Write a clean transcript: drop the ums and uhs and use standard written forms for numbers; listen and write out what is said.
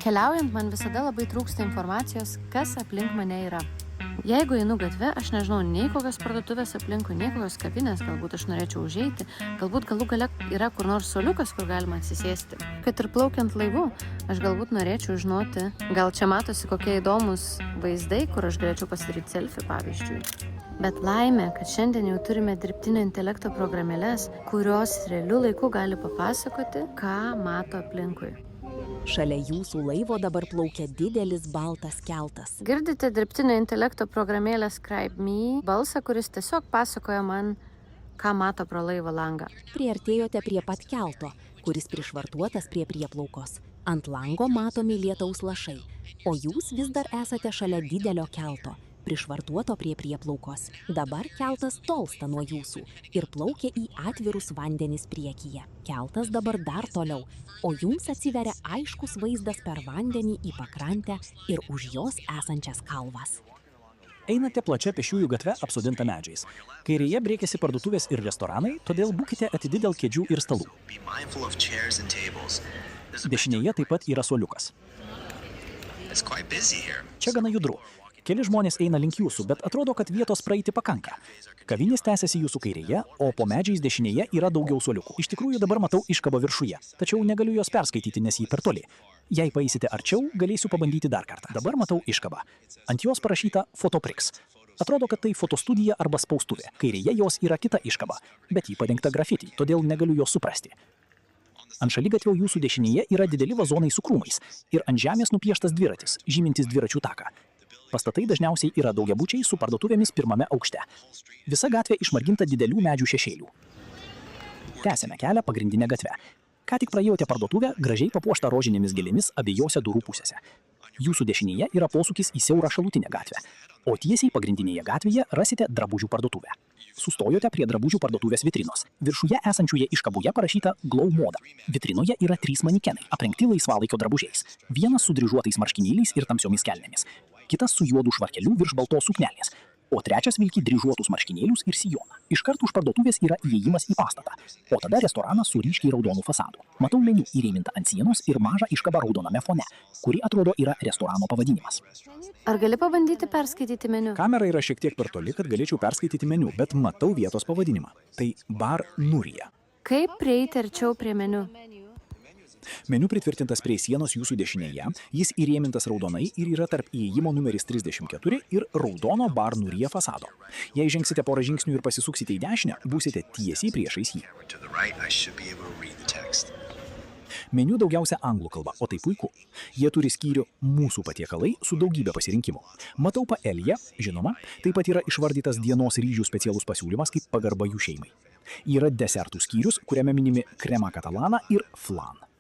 Keliaujant man visada labai trūksta informacijos, kas aplink mane yra. Jeigu einu gatve, aš nežinau nei kokios parduotuvės aplinkui, nei kokios kavinės, galbūt aš norėčiau užeiti, galbūt galų gale yra kur nors suoliukas, kur galima atsisėsti. Kad ir plaukiant laivu, aš galbūt norėčiau žinoti, gal čia matosi kokie įdomus vaizdai, kur aš galėčiau pasidaryti selfie, pavyzdžiui. Bet laimė, kad šiandien jau turime dirbtinio intelekto programėles, kurios realiu laiku gali papasakoti, ką mato aplinkui. Šalia jūsų laivo dabar plaukia didelis baltas keltas. Girdite dirbtinio intelekto programėlę Scribe Me balsą, kuris tiesiog pasakoja man, ką mato pro laivo langą. Priartėjote prie pat kelto, kuris prišvartuotas prie prieplaukos. Ant lango matomi lietaus lašai, o jūs vis dar esate šalia didelio kelto, prišvartuoto prie prieplaukos. Dabar keltas tolsta nuo jūsų ir plaukia į atvirus vandenis priekyje. Keltas dabar dar toliau, o jums atsiveria aiškus vaizdas per vandenį į pakrantę ir už jos esančias kalvas. Einate plačia pėsčiųjų gatve apsodinta medžiais. Kairėje driekiasi parduotuvės ir restoranai, todėl būkite atidi dėl kėdžių ir stalų. Dešinėje taip pat yra suoliukas. Čia gana judru. Keli žmonės eina link jūsų, bet atrodo, kad vietos praeiti pakanka. Kavinės tęsiasi jūsų kairėje, o po medžiais dešinėje yra daugiau suoliukų. Iš tikrųjų dabar matau iškabą viršuje, tačiau negaliu jos perskaityti, nes jį per toli. Jei paeisite arčiau, galėsiu pabandyti dar kartą. Dabar matau iškabą. Ant jos parašyta Fotoprix. Atrodo, kad tai fotostudija arba spaustuvė. Kairėje jos yra kita iškaba, bet ji padengta grafiti, todėl negaliu jos suprasti. Ant šaligatvio jūsų dešinėje yra dideli vazonai su krūmais ir ant žemės nupieštas dviratis, žymintis dviračių taką. Pastatai dažniausiai yra daugiabučiai su parduotuvėmis pirmame aukšte. Visa gatvė išmarginta didelių medžių šešėlių. Tęsiame kelią pagrindinę gatvę. Ką tik praėjote parduotuvę, gražiai papuoštą rožinėmis gėlėmis abiejose durų pusėse. Jūsų dešinėje yra posūkis į siaurą šalutinę gatvę, o tiesiai pagrindinėje gatvėje rasite drabužių parduotuvę. Sustojote prie drabužių parduotuvės vitrinos. Viršuje esančioje iškaboje parašyta Glow Moda. Vitrinoje yra 3 manikenai, aprengti laisvalaikio drabužiais. Vienas su dryžuotais marškinėliais ir tamsiomis kelnėmis. Kitas su juodu švarkeliu virš baltos suknelės, o trečias vilki dryžuotus marškinėlius ir sijoną. Iškart už parduotuvės yra įėjimas į pastatą, o tada restoranas su ryškiai raudonų fasadų. Matau meniu įrėmintą ant sienos ir mažą iškabą raudoname fone, kuri atrodo yra restorano pavadinimas. Ar gali pabandyti perskaityti meniu? Kamera yra šiek tiek per toli, kad galėčiau perskaityti meniu, bet matau vietos pavadinimą. Tai Bar Nurija. Kaip prieiti arčiau prie meniu? Meniu pritvirtintas prie sienos jūsų dešinėje, jis įrėmintas raudonai ir yra tarp įėjimo numeris 34 ir raudono Bar Nurija fasado. Jei žengsite porą žingsnių ir pasisuksite į dešinę, būsite tiesiai priešais jį. Meniu daugiausia anglų kalba, o tai puiku. Jie turi skyrių Mūsų patiekalai su daugybė pasirinkimų. Matau paelgę, žinoma, taip pat yra išvardytas dienos ryžių specialus pasiūlymas kaip pagarba jų šeimai. Yra desertų skyrius, kuriame minimi krema katalana ir flan.